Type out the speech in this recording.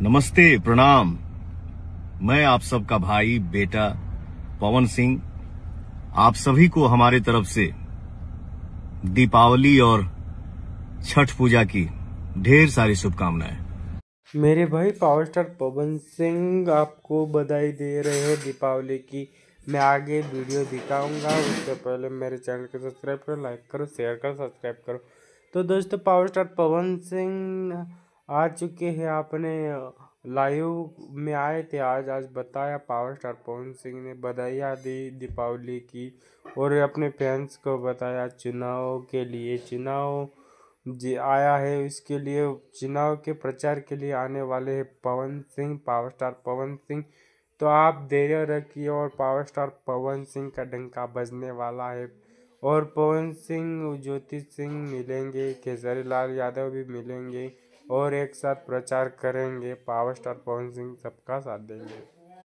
नमस्ते, प्रणाम। मैं आप सबका भाई बेटा पवन सिंह आप सभी को हमारे तरफ से दीपावली और छठ पूजा की ढेर सारी शुभकामनाएं। मेरे भाई पावर स्टार पवन सिंह आपको बधाई दे रहे हैं दीपावली की। मैं आगे वीडियो दिखाऊंगा, उससे पहले मेरे चैनल को सब्सक्राइब करो, लाइक करो, शेयर करो, सब्सक्राइब करो। तो दोस्तों, पावर स्टार पवन सिंह आ चुके हैं। आपने लाइव में आए थे, आज बताया। पावर स्टार पवन सिंह ने बधाइयाँ दी दीपावली की और अपने फैंस को बताया चुनाव के लिए। चुनाव जी आया है, इसके लिए चुनाव के प्रचार के लिए आने वाले हैं पवन सिंह, पावर स्टार पवन सिंह। तो आप धैर्य रखिए और पावर स्टार पवन सिंह का डंका बजने वाला है। और पवन सिंह, ज्योति सिंह मिलेंगे, केसरी लाल यादव भी मिलेंगे और एक साथ प्रचार करेंगे। पावर स्टार पवन सिंह सबका साथ देंगे।